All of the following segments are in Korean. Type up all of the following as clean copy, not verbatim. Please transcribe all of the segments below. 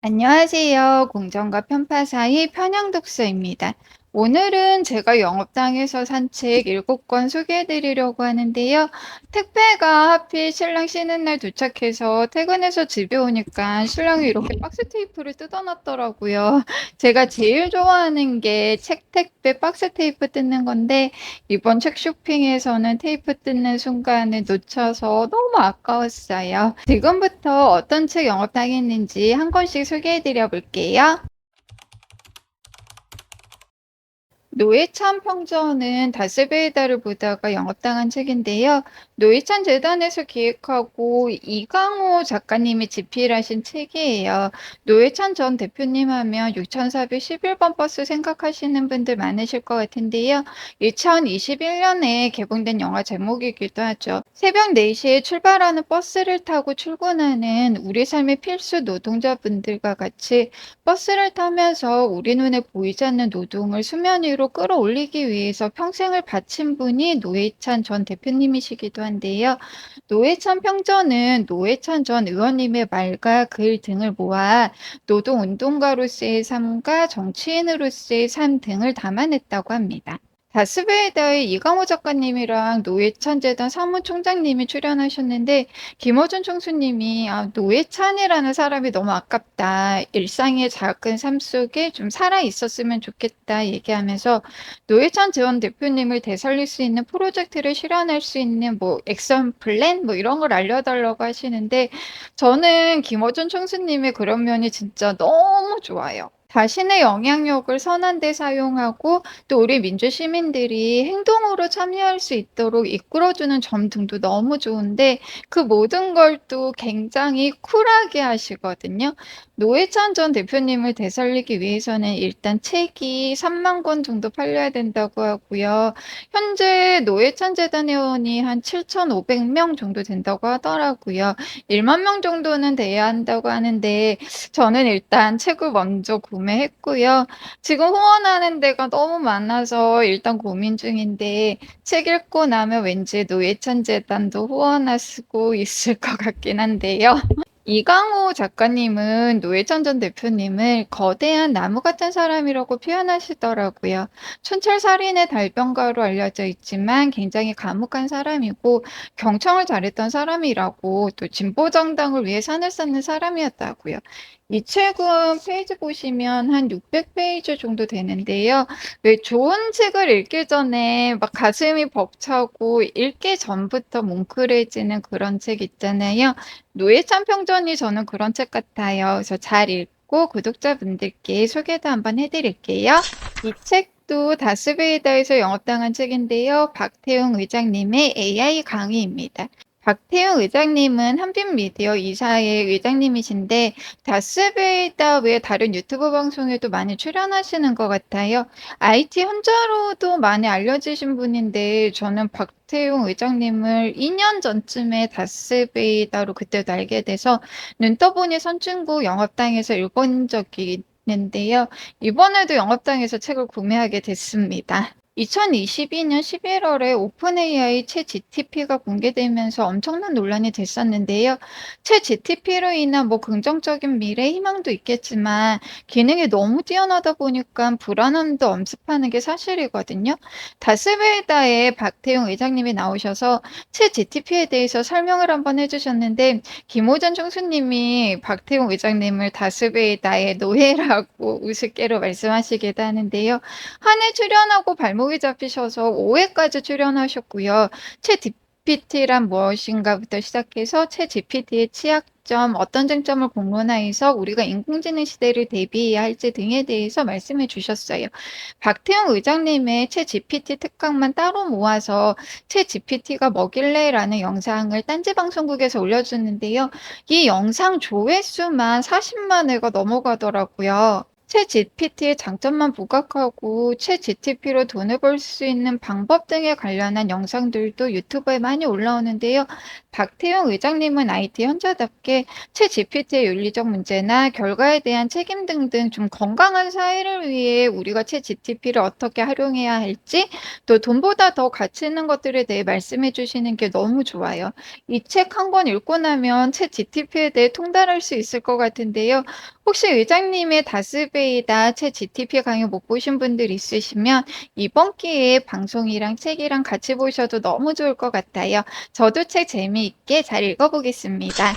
안녕하세요. 공정과 편파 사이 편향 독서입니다. 오늘은 제가 영업당에서 산 책 7권 소개해 드리려고 하는데요. 택배가 하필 신랑 쉬는 날 도착해서 퇴근해서 집에 오니까 신랑이 이렇게 박스 테이프를 뜯어놨더라고요. 제가 제일 좋아하는 게 책 택배 박스 테이프 뜯는 건데 이번 책 쇼핑에서는 테이프 뜯는 순간을 놓쳐서 너무 아까웠어요. 지금부터 어떤 책 영업당했는지 한 권씩 소개해 드려 볼게요. 노회찬 평전은 다스베이다를 보다가 영업당한 책인데요. 노회찬 재단에서 기획하고 이강호 작가님이 집필하신 책이에요. 노회찬 전 대표님 하면 6411번 버스 생각하시는 분들 많으실 것 같은데요. 2021년에 개봉된 영화 제목이기도 하죠. 새벽 4시에 출발하는 버스를 타고 출근하는 우리 삶의 필수 노동자분들과 같이 버스를 타면서 우리 눈에 보이지 않는 노동을 수면 위로 끌어올리기 위해서 평생을 바친 분이 노회찬 전 대표님이시기도 한데요. 노회찬 평전은 노회찬 전 의원님의 말과 글 등을 모아 노동운동가로서의 삶과 정치인으로서의 삶 등을 담아냈다고 합니다. 다스베이다의 이강호 작가님이랑 노회찬 재단 사무총장님이 출연하셨는데 김어준 총수님이 노회찬이라는 사람이 너무 아깝다. 일상의 작은 삶 속에 좀 살아 있었으면 좋겠다 얘기하면서 노회찬 전 대표님을 되살릴 수 있는 프로젝트를 실현할 수 있는 뭐 액션 플랜 뭐 이런 걸 알려달라고 하시는데 저는 김어준 총수님의 그런 면이 진짜 너무 좋아요. 자신의 영향력을 선한 데 사용하고 또 우리 민주 시민들이 행동으로 참여할 수 있도록 이끌어주는 점 등도 너무 좋은데 그 모든 걸 또 굉장히 쿨하게 하시거든요. 노회찬 전 대표님을 되살리기 위해서는 일단 책이 3만 권 정도 팔려야 된다고 하고요. 현재 노회찬 재단 회원이 한 7,500명 정도 된다고 하더라고요. 1만 명 정도는 돼야 한다고 하는데 저는 일단 책을 먼저 구매했고요. 지금 후원하는 데가 너무 많아서 일단 고민 중인데 책 읽고 나면 왠지 노회찬 재단도 후원하시고 있을 것 같긴 한데요. 이강호 작가님은 노회찬 전 대표님을 거대한 나무 같은 사람이라고 표현하시더라고요. 촌철살인의 달변가로 알려져 있지만 굉장히 과묵한 사람이고 경청을 잘했던 사람이라고 또 진보정당을 위해 산을 쌓는 사람이었다고요. 이 책은 페이지 보시면 한 600페이지 정도 되는데요. 왜 좋은 책을 읽기 전에 막 가슴이 벅차고 읽기 전부터 뭉클해지는 그런 책 있잖아요. 노회찬 평전이 저는 그런 책 같아요. 그래서 잘 읽고 구독자분들께 소개도 한번 해드릴게요. 이 책도 다스베이다에서 영업당한 책인데요. 박태웅 의장님의 AI 강의입니다. 박태웅 의장님은 한빛미디어 이사의 의장님이신데 다스베이다 외 다른 유튜브 방송에도 많이 출연하시는 것 같아요. IT 혼자로도 많이 알려지신 분인데 저는 박태웅 의장님을 2년 전쯤에 다스베이다로 그때도 알게 돼서 눈 떠보니 선진국 영업당에서 읽은 적이 있는데요. 이번에도 영업당에서 책을 구매하게 됐습니다. 2022년 11월에 오픈AI 챗 GTP가 공개되면서 엄청난 논란이 됐었는데요. 챗 GTP로 인한 뭐 긍정적인 미래 희망도 있겠지만 기능이 너무 뛰어나다 보니까 불안함도 엄습하는 게 사실이거든요. 다스베이다의 박태용 의장님이 나오셔서 챗 GTP에 대해서 설명을 한번 해주셨는데 김호전 총수님이 박태용 의장님을 다스베이다의 노예라고 우습게로 말씀하시기도 하는데요. 한 해 출연하고 발목이 잡히셔서 5회까지 출연하셨고요. 채 GPT란 무엇인가부터 시작해서 채 GPT의 취약점, 어떤 장점을 공론화해서 우리가 인공지능 시대를 대비해야 할지 등에 대해서 말씀해 주셨어요. 박태영 의장님의 채 GPT 특강만 따로 모아서 채 GPT가 뭐길래라는 영상을 딴지 방송국에서 올려주는데요. 이 영상 조회수만 40만 회가 넘어가더라고요. 챗 GPT의 장점만 부각하고 챗 GTP로 돈을 벌 수 있는 방법 등에 관련한 영상들도 유튜브에 많이 올라오는데요. 박태용 의장님은 IT 현자답게 챗 GPT의 윤리적 문제나 결과에 대한 책임 등등 좀 건강한 사회를 위해 우리가 챗 GTP를 어떻게 활용해야 할지 또 돈보다 더 가치 있는 것들에 대해 말씀해 주시는 게 너무 좋아요. 이 책 한 권 읽고 나면 챗 GTP에 대해 통달할 수 있을 것 같은데요. 혹시 의장님의 다스베이다 챗 GTP 강의 못 보신 분들 있으시면 이번 기회에 방송이랑 책이랑 같이 보셔도 너무 좋을 것 같아요. 저도 책 재미있게 잘 읽어보겠습니다.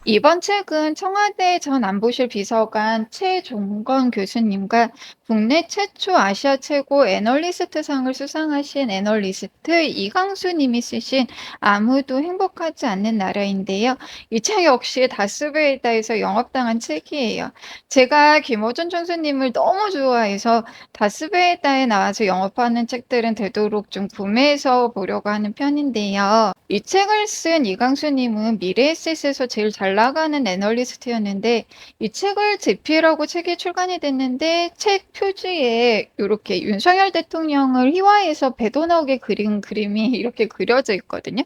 이번 책은 청와대 전 안보실 비서관 최종건 교수님과 국내 최초 아시아 최고 애널리스트상을 수상하신 애널리스트 이강수 님이 쓰신 아무도 행복하지 않는 나라인데요. 이 책 역시 다스베이다에서 영업당한 책이에요. 제가 김어준 총수님을 너무 좋아해서 다스베이다에 나와서 영업하는 책들은 되도록 좀 구매해서 보려고 하는 편인데요. 이 책을 쓴 이강수 님은 미래에셋에서 제일 잘 나가는 애널리스트였는데 이 책을 제필하고 책이 출간이 됐는데 책 표지에 이렇게 윤석열 대통령을 희화해서 배도 나오게 그린 그림이 이렇게 그려져 있거든요.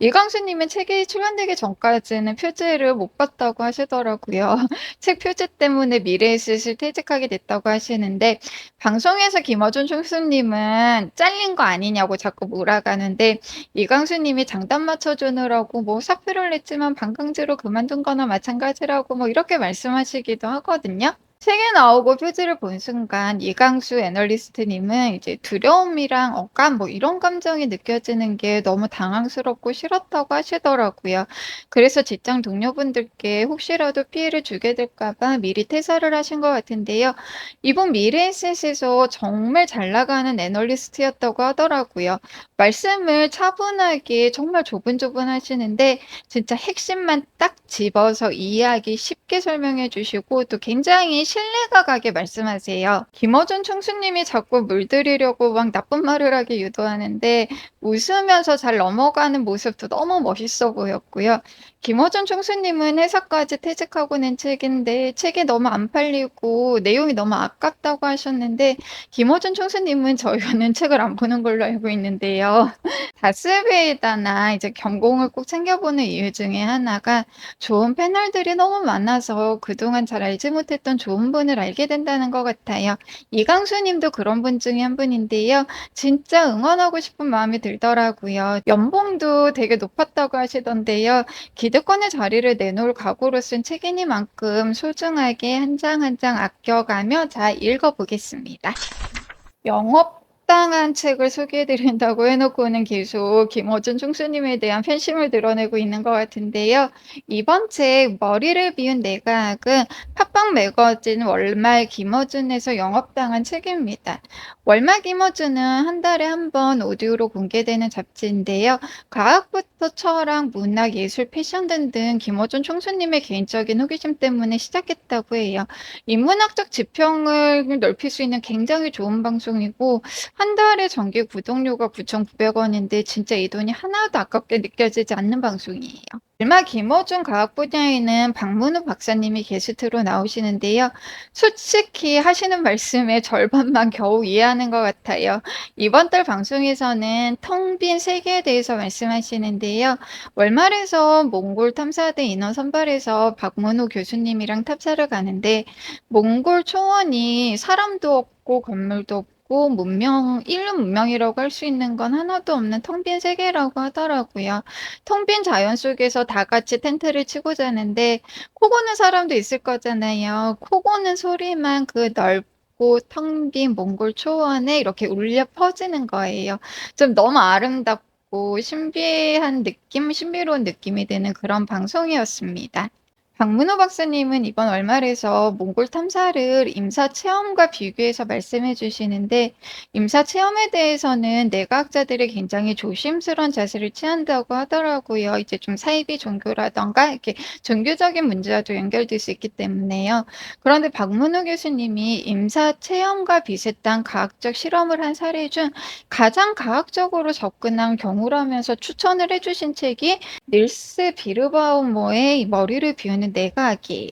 이강수님은 책이 출간되기 전까지는 표지를 못 봤다고 하시더라고요. 책 표지 때문에 미래에셋을 퇴직하게 됐다고 하시는데 방송에서 김어준 총수님은 잘린 거 아니냐고 자꾸 몰아가는데 이강수님이 장단 맞춰주느라고 뭐 사표를 냈지만 반강제로 그만둔 거나 마찬가지라고 뭐 이렇게 말씀하시기도 하거든요. 책에 나오고 표지를 본 순간 이강수 애널리스트님은 이제 두려움이랑 억감 뭐 이런 감정이 느껴지는 게 너무 당황스럽고 싫었다고 하시더라고요. 그래서 직장 동료분들께 혹시라도 피해를 주게 될까 봐 미리 퇴사를 하신 것 같은데요. 이번 미래에셋에서 정말 잘 나가는 애널리스트였다고 하더라고요. 말씀을 차분하게 정말 조분조분하시는데 진짜 핵심만 딱 집어서 이해하기 쉽게 설명해 주시고 또 굉장히 신뢰가 가게 말씀하세요. 김어준 총수님이 자꾸 물들이려고 막 나쁜 말을 하게 유도하는데 웃으면서 잘 넘어가는 모습도 너무 멋있어 보였고요. 김어준 총수님은 회사까지 퇴직하고 낸 책인데 책이 너무 안 팔리고 내용이 너무 아깝다고 하셨는데 김어준 총수님은 저희는 책을 안 보는 걸로 알고 있는데요. 다스베이다나 이제 경공을 꼭 챙겨보는 이유 중에 하나가 좋은 패널들이 너무 많아서 그동안 잘 알지 못했던 좋은 분을 알게 된다는 것 같아요. 이강수 님도 그런 분 중에 한 분인데요. 진짜 응원하고 싶은 마음이 들더라고요. 연봉도 되게 높았다고 하시던데요. 기득권의 자리를 내놓을 각오로 쓴 책이니만큼 소중하게 한 장 한 장 아껴가며 잘 읽어보겠습니다. 영업당한 책을 소개해 드린다고 해 놓고는 계속 김어준 총수님에 대한 팬심을 드러내고 있는 것 같은데요. 이번 책 머리를 비운 내과학은 팟빵 매거진 월말 김어준에서 영업당한 책입니다. 월말 김어준은 한 달에 한 번 오디오로 공개되는 잡지인데요. 과학부터 철학, 문학, 예술, 패션 등등 김어준 총수님의 개인적인 호기심 때문에 시작했다고 해요. 인문학적 지평을 넓힐 수 있는 굉장히 좋은 방송이고 한 달에 정기 구독료가 9,900원인데 진짜 이 돈이 하나도 아깝게 느껴지지 않는 방송이에요. 얼마 김어준 과학 분야에는 박문우 박사님이 게스트로 나오시는데요. 솔직히 하시는 말씀의 절반만 겨우 이해하는 것 같아요. 이번 달 방송에서는 텅 빈 세계에 대해서 말씀하시는데요. 월말에서 몽골 탐사대 인원 선발해서 박문우 교수님이랑 탐사를 가는데 몽골 초원이 사람도 없고 건물도 없고 인류 문명이라고 할 수 있는 건 하나도 없는 텅 빈 세계라고 하더라고요. 텅 빈 자연 속에서 다 같이 텐트를 치고 자는데 코 고는 사람도 있을 거잖아요. 코 고는 소리만 그 넓고 텅 빈 몽골 초원에 이렇게 울려 퍼지는 거예요. 좀 너무 아름답고 신비한 느낌, 신비로운 느낌이 드는 그런 방송이었습니다. 박문호 박사님은 이번 월말에서 몽골 탐사를 임사 체험과 비교해서 말씀해 주시는데 임사 체험에 대해서는 내과학자들이 굉장히 조심스러운 자세를 취한다고 하더라고요. 이제 좀 사이비 종교라던가 이렇게 종교적인 문제와도 연결될 수 있기 때문에요. 그런데 박문호 교수님이 임사 체험과 비슷한 과학적 실험을 한 사례 중 가장 과학적으로 접근한 경우라면서 추천을 해주신 책이 닐스 비르바우머의 머리를 비우는 내과학이에요.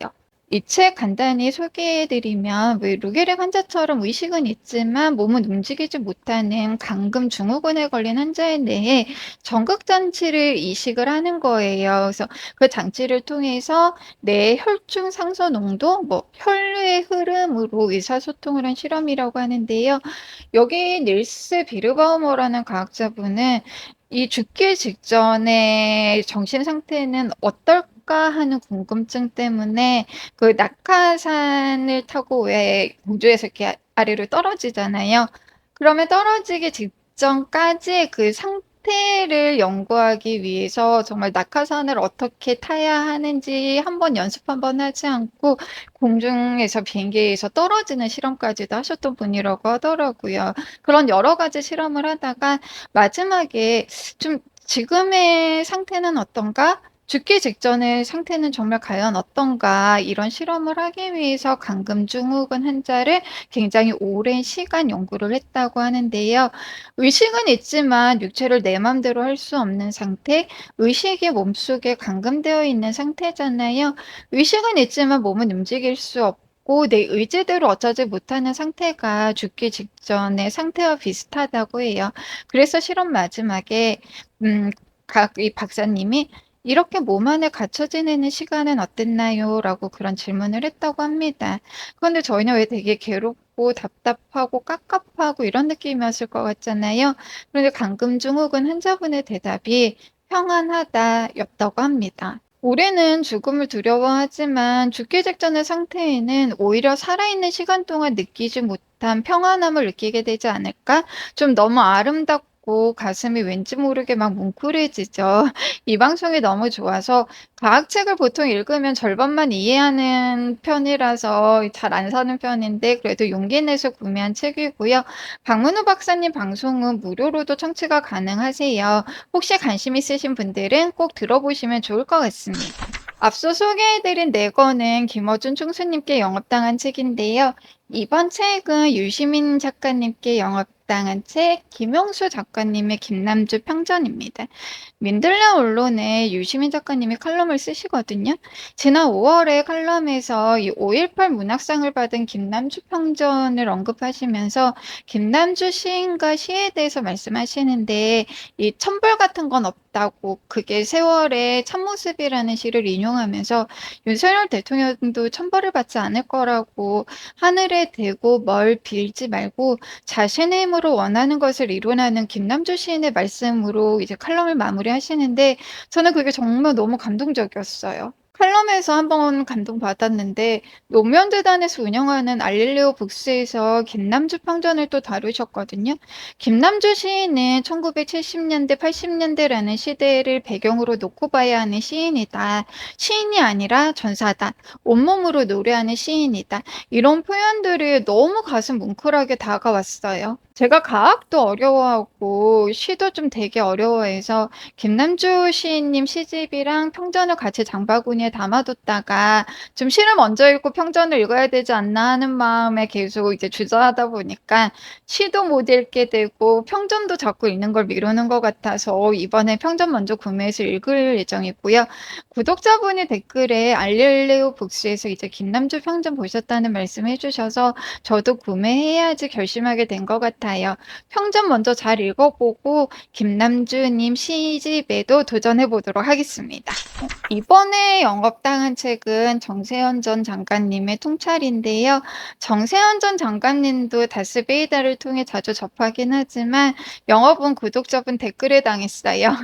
이 책 간단히 소개해 드리면 왜 루게릭 환자처럼 의식은 있지만 몸은 움직이지 못하는 감금 증후군에 걸린 환자에 대해 전극 장치를 이식을 하는 거예요. 그래서 그 장치를 통해서 뇌 혈중 상서 농도, 뭐 혈류의 흐름으로 의사소통을 한 실험이라고 하는데요. 여기 닐스 비르바우머라는 과학자분은 이 죽기 직전의 정신 상태는 어떨까 어떨까 하는 궁금증 때문에 그 낙하산을 타고 왜 공중에서 이렇게 아래로 떨어지잖아요. 그러면 떨어지기 직전까지 그 상태를 연구하기 위해서 정말 낙하산을 어떻게 타야 하는지 한번 연습 한번 하지 않고 공중에서 비행기에서 떨어지는 실험까지도 하셨던 분이라고 하더라고요. 그런 여러 가지 실험을 하다가 마지막에 좀 '지금의 상태는 어떤가? 죽기 직전의 상태는 정말 과연 어떤가?' 이런 실험을 하기 위해서 감금증후군 환자를 굉장히 오랜 시간 연구를 했다고 하는데요. 의식은 있지만 육체를 내 맘대로 할 수 없는 상태, 의식이 몸속에 감금되어 있는 상태잖아요. 의식은 있지만 몸은 움직일 수 없고 내 의지대로 어쩌지 못하는 상태가 죽기 직전의 상태와 비슷하다고 해요. 그래서 실험 마지막에 각 이 박사님이 "이렇게 몸 안에 갇혀 지내는 시간은 어땠나요?"라고 그런 질문을 했다고 합니다. 그런데 저희는 왜 되게 괴롭고 답답하고 깝깝하고 이런 느낌이었을 것 같잖아요. 그런데 감금증후군 환자분의 대답이 "평안하다."였다고 합니다. 우리는 죽음을 두려워하지만 죽기 직전의 상태에는 오히려 살아있는 시간 동안 느끼지 못한 평안함을 느끼게 되지 않을까? 좀 너무 아름답고 가슴이 왠지 모르게 막 뭉클해지죠. 이 방송이 너무 좋아서 과학책을 보통 읽으면 절반만 이해하는 편이라서 잘 안 사는 편인데 그래도 용기 내서 구매한 책이고요. 박문호 박사님 방송은 무료로도 청취가 가능하세요. 혹시 관심 있으신 분들은 꼭 들어보시면 좋을 것 같습니다. 앞서 소개해드린 네 권은 김어준 총수님께 영업당한 책인데요. 이번 책은 유시민 작가님께 영업당한 책, 김용수 작가님의 김남주 평전입니다. 민들레 언론에 유시민 작가님이 칼럼을 쓰시거든요. 지난 5월에 칼럼에서 이 5.18 문학상을 받은 김남주 평전을 언급하시면서 김남주 시인과 시에 대해서 말씀하시는데 이 천벌 같은 건 없다고 그게 세월의 참모습이라는 시를 인용하면서 윤석열 대통령도 천벌을 받지 않을 거라고 하늘에 대고 뭘 빌지 말고 자신의 힘으로 원하는 것을 이루라는 김남주 시인의 말씀으로 이제 칼럼을 마무리하시는데 저는 그게 정말 너무 감동적이었어요. 칼럼에서 한번 감동받았는데 노무현 재단에서 운영하는 알릴레오 북스에서 김남주 평전을 또 다루셨거든요. 김남주 시인은 1970년대, 80년대라는 시대를 배경으로 놓고 봐야 하는 시인이다. 시인이 아니라 전사다. 온몸으로 노래하는 시인이다. 이런 표현들이 너무 가슴 뭉클하게 다가왔어요. 제가 과학도 어려워하고 시도 좀 되게 어려워해서 김남주 시인님 시집이랑 평전을 같이 장바구니에 담아뒀다가 좀 시를 먼저 읽고 평전을 읽어야 되지 않나 하는 마음에 계속 이제 주저하다 보니까 시도 못 읽게 되고 평전도 자꾸 읽는 걸 미루는 것 같아서 이번에 평전 먼저 구매해서 읽을 예정이고요. 구독자분이 댓글에 알릴레오 북스에서 이제 김남주 평전 보셨다는 말씀 해주셔서 저도 구매해야지 결심하게 된 것 같아요. 평전 먼저 잘 읽어보고 김남주님 시집에도 도전해 보도록 하겠습니다. 이번에 영업당한 책은 정세현 전 장관님의 통찰인데요. 정세현 전 장관님도 다스베이다를 통해 자주 접하긴 하지만 영업은 구독자분 댓글에 당했어요.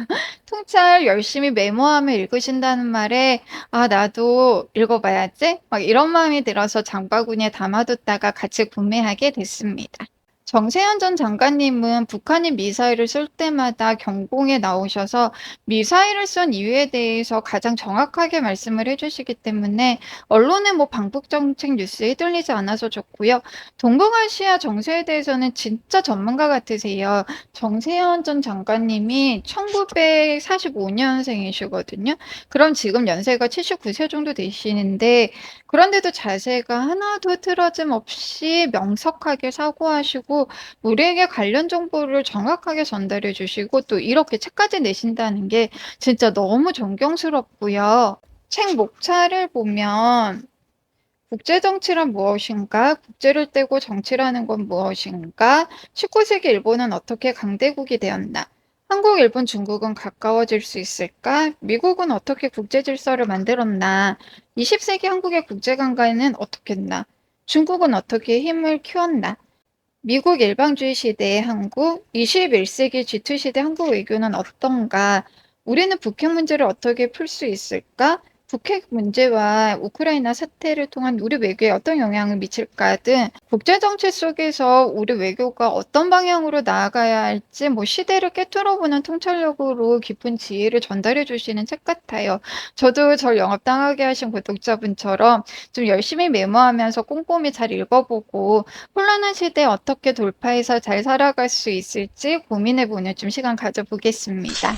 통찰 열심히 메모하며 읽으신다는 말에 '아 나도 읽어봐야지.' 막 이런 마음이 들어서 장바구니에 담아뒀다가 같이 구매하게 됐습니다. 정세현 전 장관님은 북한이 미사일을 쏠 때마다 경공에 나오셔서 미사일을 쏜 이유에 대해서 가장 정확하게 말씀을 해주시기 때문에 언론의 뭐 방북 정책 뉴스에 휘둘리지 않아서 좋고요. 동북아시아 정세에 대해서는 진짜 전문가 같으세요. 정세현 전 장관님이 1945년생이시거든요. 그럼 지금 연세가 79세 정도 되시는데 그런데도 자세가 하나도 틀어짐 없이 명석하게 사고하시고 우리에게 관련 정보를 정확하게 전달해 주시고 또 이렇게 책까지 내신다는 게 진짜 너무 존경스럽고요. 책 목차를 보면 국제 정치란 무엇인가? 국제를 떼고 정치라는 건 무엇인가? 19세기 일본은 어떻게 강대국이 되었나? 한국, 일본, 중국은 가까워질 수 있을까? 미국은 어떻게 국제 질서를 만들었나? 20세기 한국의 국제 관계는 어떻겠나? 중국은 어떻게 힘을 키웠나? 미국 일방주의 시대의 한국, 21세기 G2 시대 한국 외교는 어떤가? 우리는 북핵 문제를 어떻게 풀 수 있을까? 북핵 문제와 우크라이나 사태를 통한 우리 외교에 어떤 영향을 미칠까 등 국제 정치 속에서 우리 외교가 어떤 방향으로 나아가야 할지 시대를 꿰뚫어보는 통찰력으로 깊은 지혜를 전달해 주시는 책 같아요. 저도 절 영업당하게 하신 구독자분처럼 좀 열심히 메모하면서 꼼꼼히 잘 읽어보고 혼란한 시대에 어떻게 돌파해서 잘 살아갈 수 있을지 고민해보는 좀 시간 가져보겠습니다.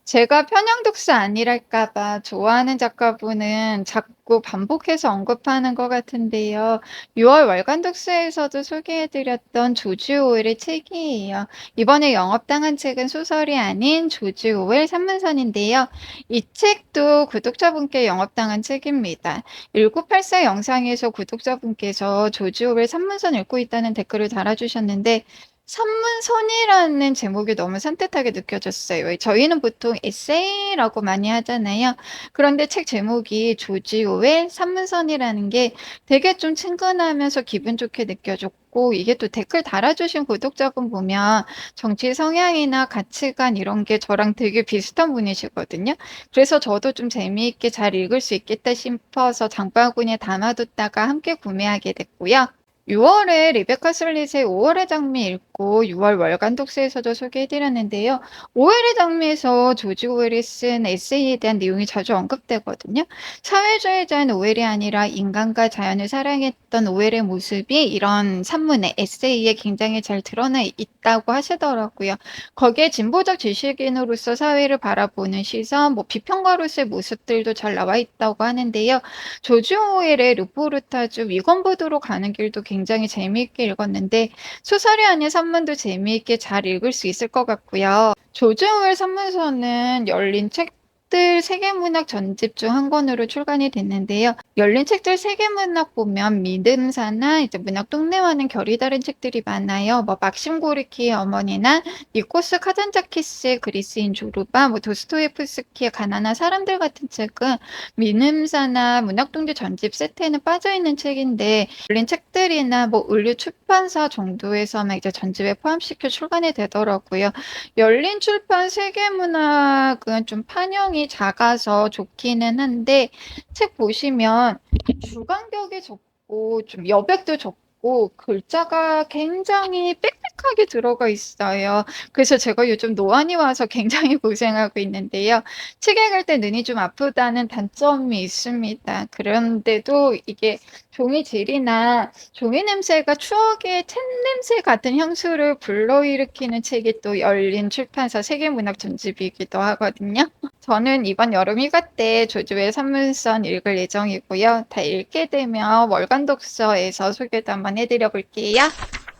제가 편향 독서 아니랄까 봐 좋아하는 작가분은 자꾸 반복해서 언급하는 것 같은데요. 6월 월간 독서에서도 소개해 드렸던 조지 오웰의 책이에요. 이번에 영업당한 책은 소설이 아닌 조지 오웰 산문선인데요. 이 책도 구독자분께 영업당한 책입니다. 1984 영상에서 구독자분께서 조지 오웰 산문선 읽고 있다는 댓글을 달아주셨는데 산문선이라는 제목이 너무 산뜻하게 느껴졌어요. 저희는 보통 에세이라고 많이 하잖아요. 그런데 책 제목이 조지 오웰 산문선이라는 게 되게 좀 친근하면서 기분 좋게 느껴졌고, 이게 또 댓글 달아주신 구독자분 보면 정치 성향이나 가치관 이런 게 저랑 되게 비슷한 분이시거든요. 그래서 저도 좀 재미있게 잘 읽을 수 있겠다 싶어서 장바구니에 담아뒀다가 함께 구매하게 됐고요. 6월에 리베카 슬릿의 5월의 장미 읽고 6월 월간 독서에서도 소개해드렸는데요. 5월의 장미에서 조지 오웰이 쓴 에세이에 대한 내용이 자주 언급되거든요. 사회주의자인 오웰이 아니라 인간과 자연을 사랑했던 오웰의 모습이 이런 산문에 에세이에 굉장히 잘 드러나 있다고 하시더라고요. 거기에 진보적 지식인으로서 사회를 바라보는 시선, 비평가로서의 모습들도 잘 나와 있다고 하는데요. 조지 오웰의 루포르타주 위건부두로 가는 길도 굉장히 재미있게 읽었는데 소설이 아닌 산문도 재미있게 잘 읽을 수 있을 것 같고요. 조지 오웰 산문서는 열린 책들 세계문학 전집 중 한 권으로 출간이 됐는데요. 열린 책들 세계문학 보면 믿음사나 이제 문학 동네와는 결이 다른 책들이 많아요. 막심 고르키의 어머니나 니코스 카잔자키스의 그리스인 조르바, 도스토예프스키의 가난한 사람들 같은 책은 민음사나 문학동지 전집 세트에는 빠져있는 책인데 열린 책들이나 을류 출판사 정도에서만 이제 전집에 포함시켜 출간이 되더라고요. 열린 출판 세계문학은 좀 판형이 작아서 좋기는 한데 책 보시면 주간격이 적고 좀 여백도 적고 글자가 굉장히 빽빽하게 들어가 있어요. 그래서 제가 요즘 노안이 와서 굉장히 고생하고 있는데요. 책 읽을 때 눈이 좀 아프다는 단점이 있습니다. 그런데도 이게 종이 질이나 종이 냄새가 추억의 책 냄새 같은 향수를 불러일으키는 책이 또 열린 출판사 세계문학 전집이기도 하거든요. 저는 이번 여름 휴가 때 조지오의 산문선 읽을 예정이고요. 다 읽게 되면 월간 독서에서 소개도 한번 해드려 볼게요.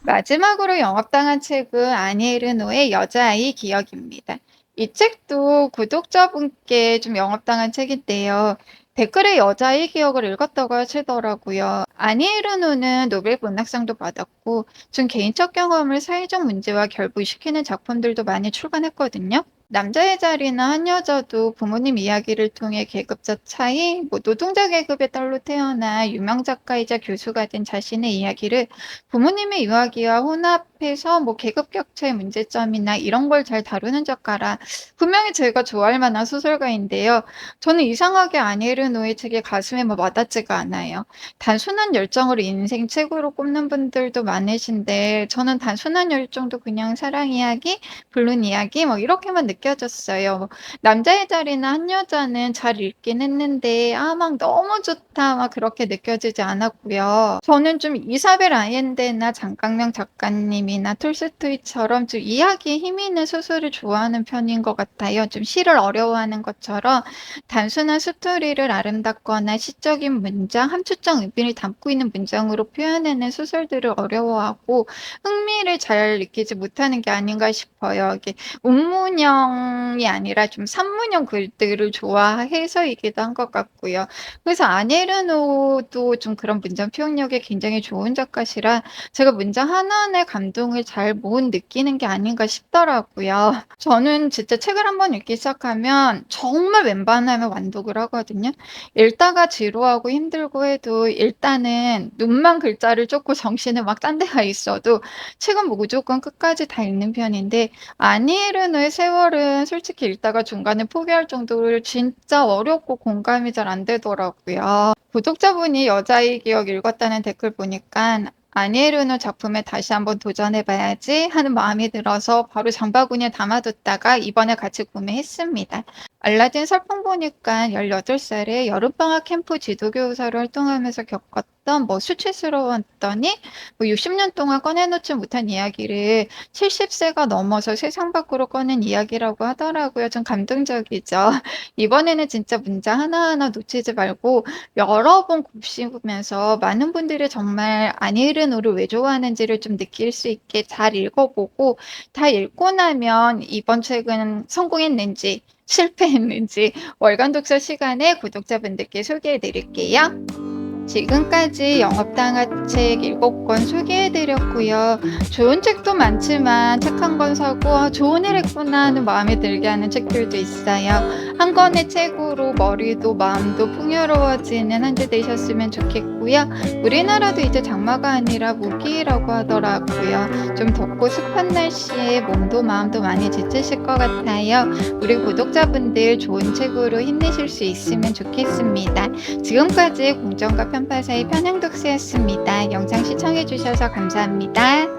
마지막으로 영업당한 책은 아니 에르노의 여자아이 기억입니다. 이 책도 구독자분께 좀 영업당한 책인데요. 댓글에 여자아이 기억을 읽었다고 하시더라고요. 아니 에르노는 노벨 문학상도 받았고 좀 개인적 경험을 사회적 문제와 결부시키는 작품들도 많이 출간했거든요. 남자의 자리나 한 여자도 부모님 이야기를 통해 계급적 차이, 노동자 계급의 딸로 태어나 유명 작가이자 교수가 된 자신의 이야기를 부모님의 이야기와 혼합해서 계급 격차의 문제점이나 이런 걸 잘 다루는 작가라 분명히 제가 좋아할 만한 소설가인데요. 저는 이상하게 아니 에르노의 책이 가슴에 와닿지가 않아요. 단순한 열정을 인생 책으로 꼽는 분들도 많으신데 저는 단순한 열정도 그냥 사랑 이야기, 불륜 이야기 이렇게만 느껴졌어요. 남자의 자리나 한 여자는 잘 읽긴 했는데 막 너무 좋다 그렇게 느껴지지 않았고요. 저는 좀 이사벨 아옌데나 장강명 작가님이나 톨스토이처럼 좀 이야기에 힘이 있는 소설을 좋아하는 편인 것 같아요. 좀 시를 어려워하는 것처럼 단순한 스토리를 아름답거나 시적인 문장, 함축적 의미를 담고 있는 문장으로 표현하는 소설들을 어려워하고 흥미를 잘 느끼지 못하는 게 아닌가 싶어요. 이게 운문형이 아니라 좀 산문형 글들을 좋아해서이기도 한 것 같고요. 그래서 아네르노도 좀 그런 문장 표현력이 굉장히 좋은 작가시라 제가 문장 하나하나에 감동을 잘 못 느끼는 게 아닌가 싶더라고요. 저는 진짜 책을 한번 읽기 시작하면 정말 웬만하면 완독을 하거든요. 읽다가 지루하고 힘들고 해도 일단은 눈만 글자를 쫓고 정신은 딴 데가 있어도 책은 무조건 끝까지 다 읽는 편인데 아니 에르노의 세월을 소설은 솔직히 읽다가 중간에 포기할 정도로 진짜 어렵고 공감이 잘 안 되더라고요. 구독자분이 여자의 기억 읽었다는 댓글 보니까 아니에르노 작품에 다시 한번 도전해봐야지 하는 마음이 들어서 바로 장바구니에 담아뒀다가 이번에 같이 구매했습니다. 알라딘 설평 보니까 18살에 여름방학 캠프 지도교사로 활동하면서 겪었던 수치스러웠더니 60년 동안 꺼내놓지 못한 이야기를 70세가 넘어서 세상 밖으로 꺼낸 이야기라고 하더라고요. 좀 감동적이죠. 이번에는 진짜 문장 하나하나 놓치지 말고 여러 번 곱씹으면서 많은 분들이 정말 아니르노를 왜 좋아하는지를 좀 느낄 수 있게 잘 읽어보고 다 읽고 나면 이번 책은 성공했는지 실패했는지 월간 독서 시간에 구독자분들께 소개해 드릴게요. 지금까지 영업당한 책 7권 소개해드렸고요. 좋은 책도 많지만 책 한 권 사고 좋은 일 했구나 하는 마음이 들게 하는 책들도 있어요. 한 권의 책으로 머리도 마음도 풍요로워지는 한 주 되셨으면 좋겠고요. 우리나라도 이제 장마가 아니라 모기라고 하더라고요. 좀 덥고 습한 날씨에 몸도 마음도 많이 지치실 것 같아요. 우리 구독자분들 좋은 책으로 힘내실 수 있으면 좋겠습니다. 지금까지 공정과 편파사의 편향독서였습니다. 영상 시청해주셔서 감사합니다.